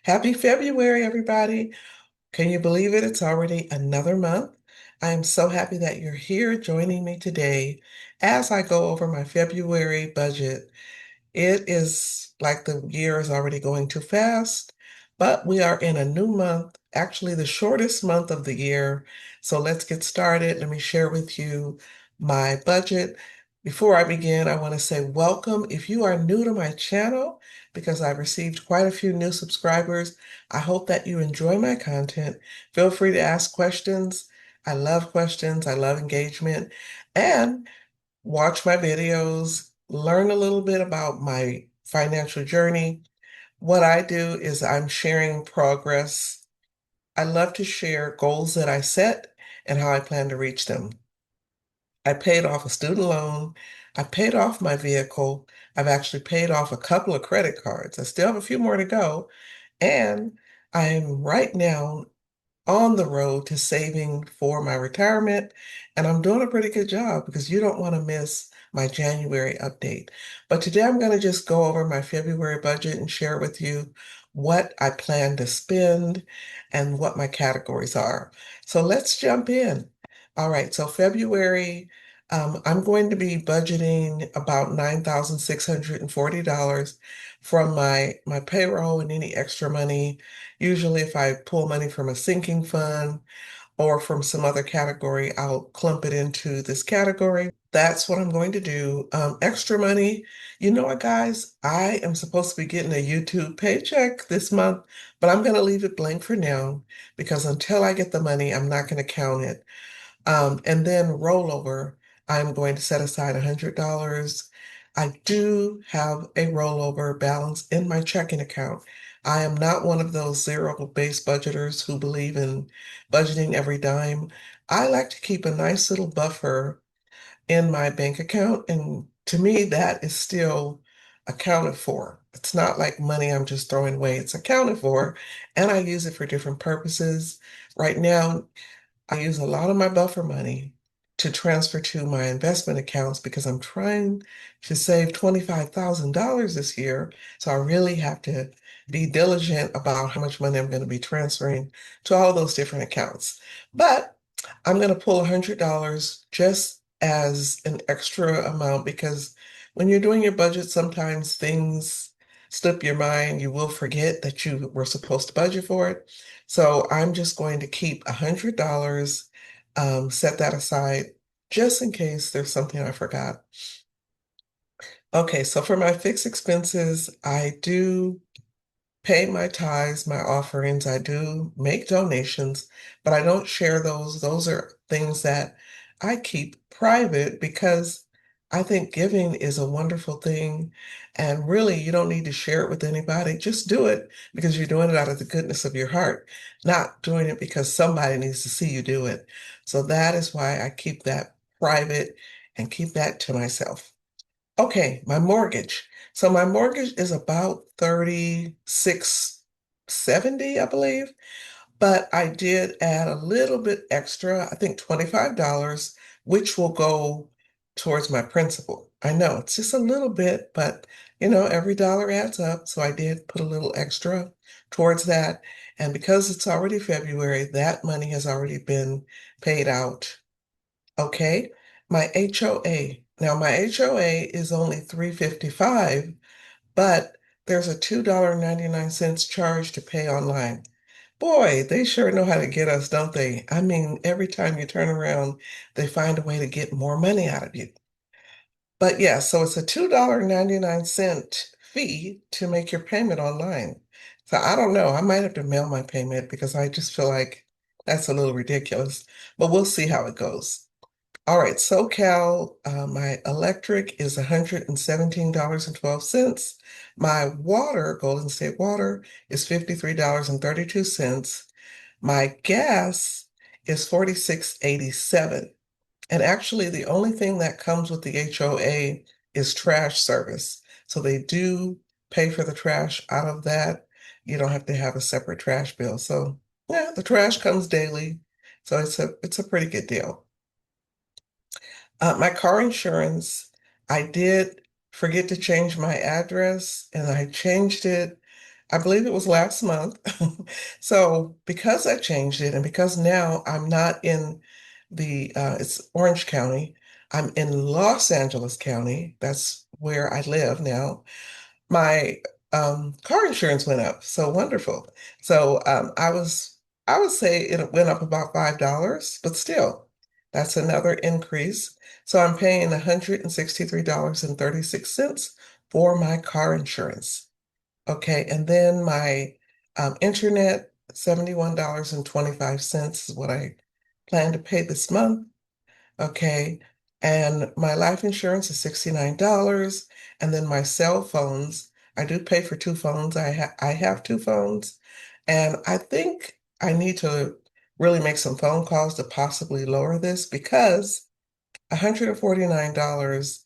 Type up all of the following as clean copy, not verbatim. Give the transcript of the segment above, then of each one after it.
Happy February, everybody. Can you believe it? It's already another month. I am so happy that you're here joining me today as I go over my February budget. It is like the year is already going too fast, but we are in a new month, actually the shortest month of the year. So let's get started. Let me share with you my budget. Before I begin, I want to say welcome. If you are new to my channel, because I've received quite a few new subscribers, I hope that you enjoy my content. Feel free to ask questions. I love questions. I love engagement. And watch my videos, learn a little bit about my financial journey. What I do is I'm sharing progress. I love to share goals that I set and how I plan to reach them. I paid off a student loan. I paid off my vehicle. I've actually paid off a couple of credit cards. I still have a few more to go. And I'm right now on the road to saving for my retirement. And I'm doing a pretty good job because you don't want to miss my January update. But today I'm going to just go over my February budget and share with you what I plan to spend and what my categories are. So let's jump in. All right, so February, I'm going to be budgeting about $9,640 from my payroll and any extra money. Usually, if I pull money from a sinking fund or from some other category, I'll clump it into this category. That's what I'm going to do. Extra money. You know what, guys? I am supposed to be getting a YouTube paycheck this month, but I'm going to leave it blank for now because until I get the money, I'm not going to count it. And then rollover, I'm going to set aside $100. I do have a rollover balance in my checking account. I am not one of those zero-based budgeters who believe in budgeting every dime. I like to keep a nice little buffer in my bank account, and to me, that is still accounted for. It's not like money I'm just throwing away. It's accounted for, and I use it for different purposes. Right now, I use a lot of my buffer money to transfer to my investment accounts because I'm trying to save $25,000 this year. So I really have to be diligent about how much money I'm going to be transferring to all those different accounts. But I'm going to pull $100 just as an extra amount because when you're doing your budget, sometimes things slip your mind. You will forget that you were supposed to budget for it. So I'm just going to keep $100, set that aside just in case there's something I forgot. Okay, so for my fixed expenses, I do pay my tithes, my offerings. I do make donations, but I don't share those. Those are things that I keep private because I think giving is a wonderful thing. And really, you don't need to share it with anybody. Just do it because you're doing it out of the goodness of your heart, not doing it because somebody needs to see you do it. So that is why I keep that private and keep that to myself. Okay, my mortgage. So my mortgage is about 3670, I believe, but I did add a little bit extra, I think $25, which will go towards my principal. I know it's just a little bit, but every dollar adds up. So I did put a little extra towards that. And because it's already February, that money has already been paid out. Okay, my HOA. Now my HOA is only 355, but there's a $2.99 charge to pay online. Boy, they sure know how to get us, don't they? I mean, every time you turn around, they find a way to get more money out of you. But yeah, so it's a $2.99 fee to make your payment online. So I don't know. I might have to mail my payment because I just feel like that's a little ridiculous, but we'll see how it goes. All right, SoCal, my electric is $117.12. My water, Golden State Water, is $53.32. My gas is 46.87. And actually, the only thing that comes with the HOA is trash service. So they do pay for the trash out of that. You don't have to have a separate trash bill. So yeah, the trash comes daily. So it's a pretty good deal. My car insurance, I did forget to change my address and I changed it. I believe it was last month. So because I changed it and because now I'm not in it's Orange County, I'm in Los Angeles County. That's where I live now. My car insurance went up. So wonderful. So I would say it went up about $5, but still, that's another increase. So I'm paying $163.36 for my car insurance. Okay, and then my internet, $71.25 is what I plan to pay this month. Okay, and my life insurance is $69. And then my cell phones, I do pay for two phones. I have two phones, and I think I need to really make some phone calls to possibly lower this because $149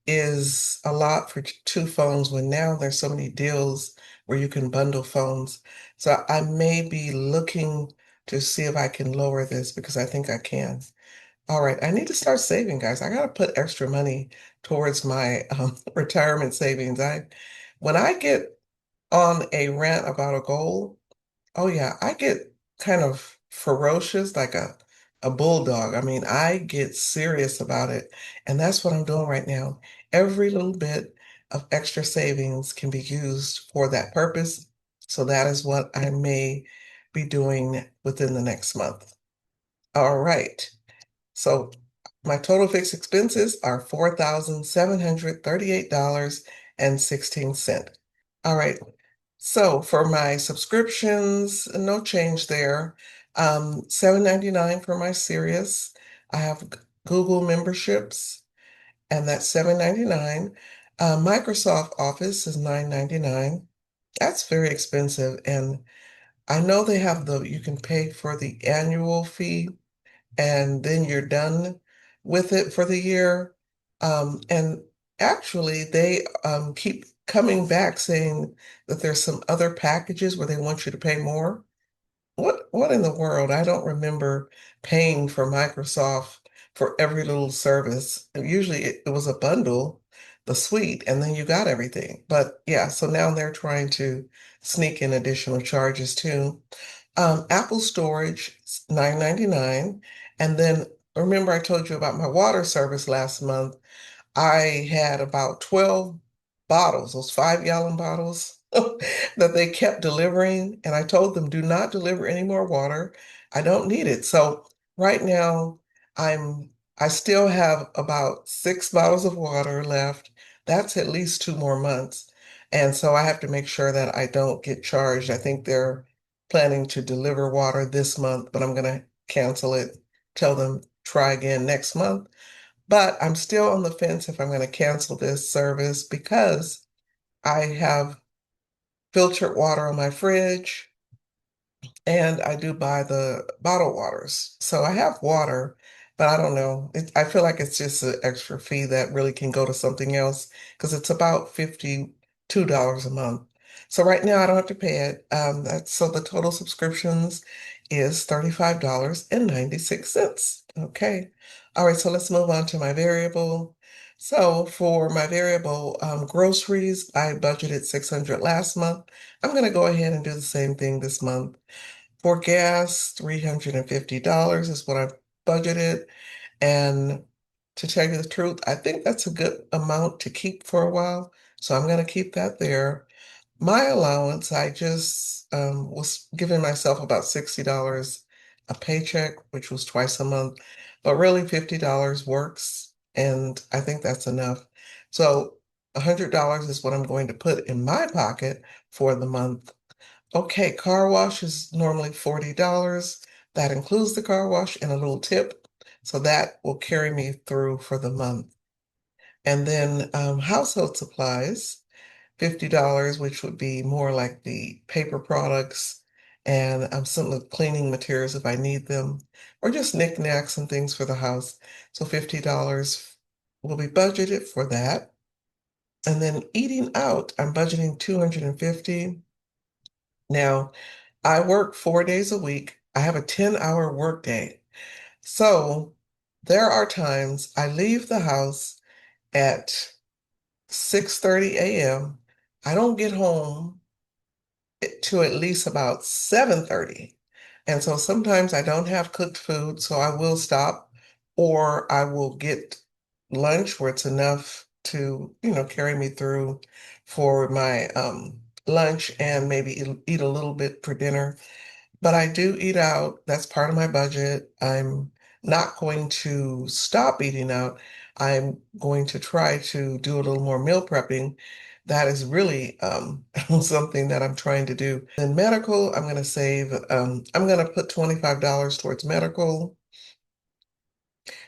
is a lot for two phones when now there's so many deals where you can bundle phones. So I may be looking to see if I can lower this because I think I can. All right, I need to start saving, guys. I got to put extra money towards my retirement savings. When I get on a rant about a goal, oh yeah, I get kind of ferocious, like a bulldog. I mean, I get serious about it, and that's what I'm doing right now. Every little bit of extra savings can be used for that purpose. So that is what I may be doing within the next month. All right. So my total fixed expenses are $4,738.16. All right. So for my subscriptions, no change there. $7.99 for my Sirius. I have Google memberships, and that's $7.99. Microsoft Office is $9.99. That's very expensive. And I know they have you can pay for the annual fee and then you're done with it for the year. And actually, they keep coming back saying that there's some other packages where they want you to pay more. What in the world? I don't remember paying for Microsoft for every little service. And usually it was a bundle, the suite, and then you got everything. But yeah, so now they're trying to sneak in additional charges too. Apple storage, $9.99. And then remember I told you about my water service last month. I had about 12 bottles, those 5-gallon bottles that they kept delivering. And I told them, do not deliver any more water. I don't need it. So right now, I'm I still have about 6 bottles of water left. That's at least 2 more months. And so I have to make sure that I don't get charged. I think they're planning to deliver water this month, but I'm going to cancel it, tell them try again next month. But I'm still on the fence if I'm going to cancel this service because I have filtered water on my fridge and I do buy the bottled waters. So I have water, but I don't know. I feel like it's just an extra fee that really can go to something else because it's about $52 a month. So right now I don't have to pay it. So the total subscriptions is $35.96. Okay. All right, so let's move on to my variable. So for my variable groceries, I budgeted 600 last month. I'm going to go ahead and do the same thing this month. For gas, $350 is what I budgeted. And to tell you the truth, I think that's a good amount to keep for a while. So I'm going to keep that there. My allowance, I just was giving myself about $60 a paycheck, which was twice a month. But really, $50 works. And I think that's enough. So $100 is what I'm going to put in my pocket for the month. Okay, car wash is normally $40. That includes the car wash and a little tip. So that will carry me through for the month. And then household supplies, $50, which would be more like the paper products and some of the cleaning materials if I need them, or just knickknacks and things for the house. So $50 will be budgeted for that. And then eating out, I'm budgeting 250. Now, I work 4 days a week. I have a 10-hour workday. So there are times I leave the house at 6:30 a.m. I don't get home to at least about 7:30. And so sometimes I don't have cooked food, so I will stop or I will get lunch where it's enough to, carry me through for my lunch and maybe eat a little bit for dinner. But I do eat out. That's part of my budget. I'm not going to stop eating out. I'm going to try to do a little more meal prepping. That is really something that I'm trying to do. In medical, I'm going to save, I'm going to put $25 towards medical.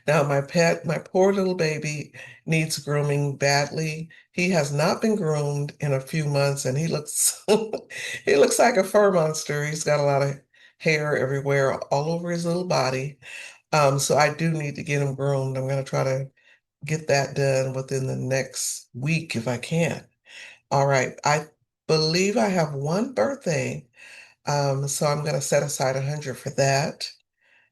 Now, my poor little baby needs grooming badly. He has not been groomed in a few months and he looks he looks like a fur monster. He's got a lot of hair everywhere, all over his little body. So I do need to get him groomed. I'm going to try to get that done within the next week if I can. All right. I believe I have one birthday. So I'm going to set aside 100 for that.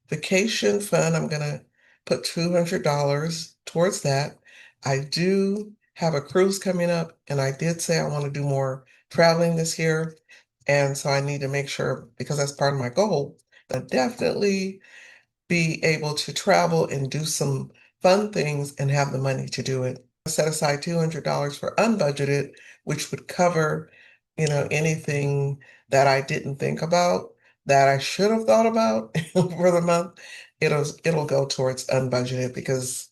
Vacation fund, I'm gonna put $200 towards that. I do have a cruise coming up, and I did say I want to do more traveling this year. And so I need to make sure, because that's part of my goal, that I definitely be able to travel and do some fun things and have the money to do it. I set aside $200 for unbudgeted, which would cover, anything that I didn't think about that I should have thought about for the month. It'll go towards unbudgeted because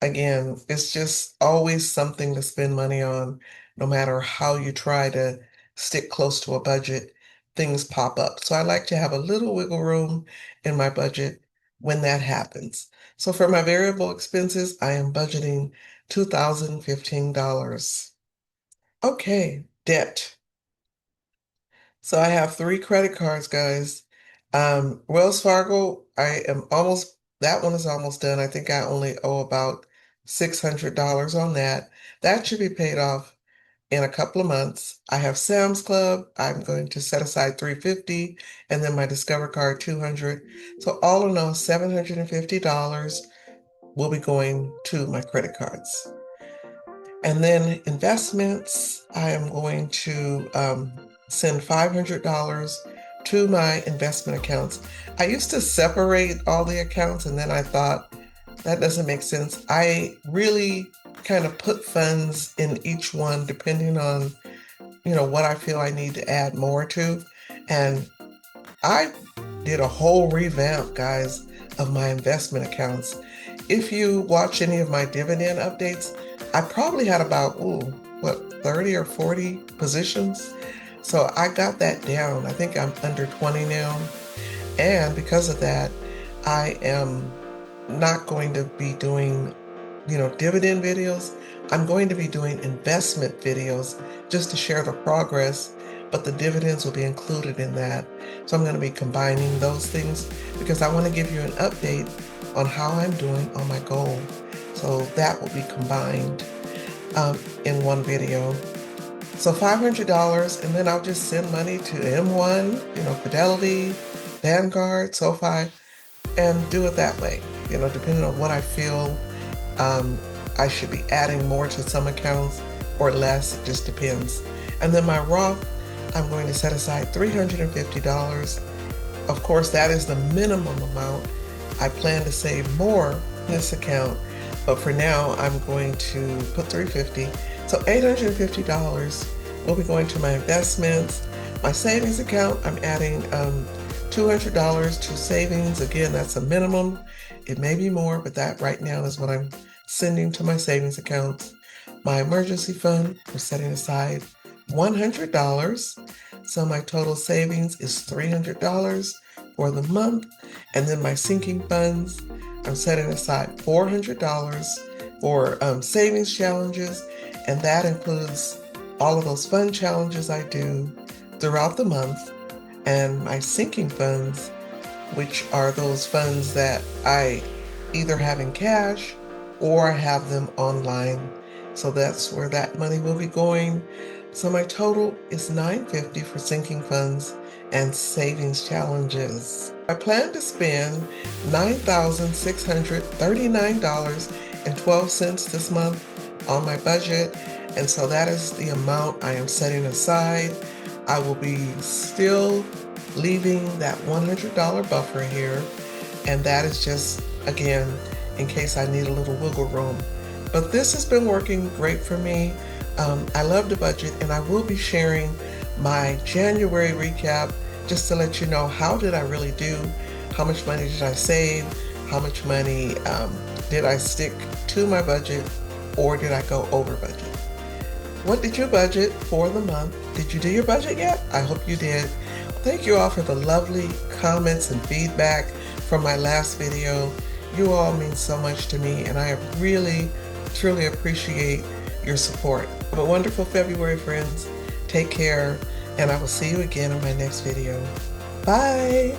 again, it's just always something to spend money on, no matter how you try to stick close to a budget, things pop up. So I like to have a little wiggle room in my budget when that happens. So for my variable expenses, I am budgeting $2,015. Okay, debt. So I have three credit cards, guys. Wells Fargo, that one is almost done. I think I only owe about $600 on that. That should be paid off in a couple of months. I have Sam's Club. I'm going to set aside 350 and then my Discover card 200. So all in all, $750 will be going to my credit cards. And then investments, I am going to send $500 to my investment accounts. I used to separate all the accounts and then I thought that doesn't make sense. I really kind of put funds in each one depending on, what I feel I need to add more to. And I did a whole revamp, guys, of my investment accounts. If you watch any of my dividend updates, I probably had about, 30 or 40 positions. So I got that down. I think I'm under 20 now. And because of that, I am not going to be doing, dividend videos. I'm going to be doing investment videos just to share the progress, but the dividends will be included in that. So I'm going to be combining those things because I want to give you an update on how I'm doing on my goal. So that will be combined in one video. So $500, and then I'll just send money to M1, Fidelity, Vanguard, SoFi, and do it that way. Depending on what I feel, I should be adding more to some accounts or less, it just depends. And then my Roth, I'm going to set aside $350. Of course, that is the minimum amount. I plan to save more in this account, but for now, I'm going to put $350. So $850 will be going to my investments. My savings account, I'm adding $200 to savings. Again, that's a minimum. It may be more, but that right now is what I'm sending to my savings accounts. My emergency fund, we're setting aside $100. So my total savings is $300 for the month. And then my sinking funds, I'm setting aside $400 for savings challenges. And that includes all of those fun challenges I do throughout the month. And my sinking funds, which are those funds that I either have in cash or I have them online. So that's where that money will be going. So my total is $950 for sinking funds and savings challenges. I plan to spend $9,639.12 this month on my budget. And so that is the amount I am setting aside I will be still leaving that $100 buffer here, and that is just, again, in case I need a little wiggle room. But this has been working great for me. I love the budget, and I will be sharing my January recap just to let you know how did I really do, how much money did I save, how much money did I stick to my budget, or did I go over budget? What did you budget for the month? Did you do your budget yet? I hope you did. Thank you all for the lovely comments and feedback from my last video. You all mean so much to me, and I really, truly appreciate your support. Have a wonderful February, friends. Take care, and I will see you again in my next video. Bye.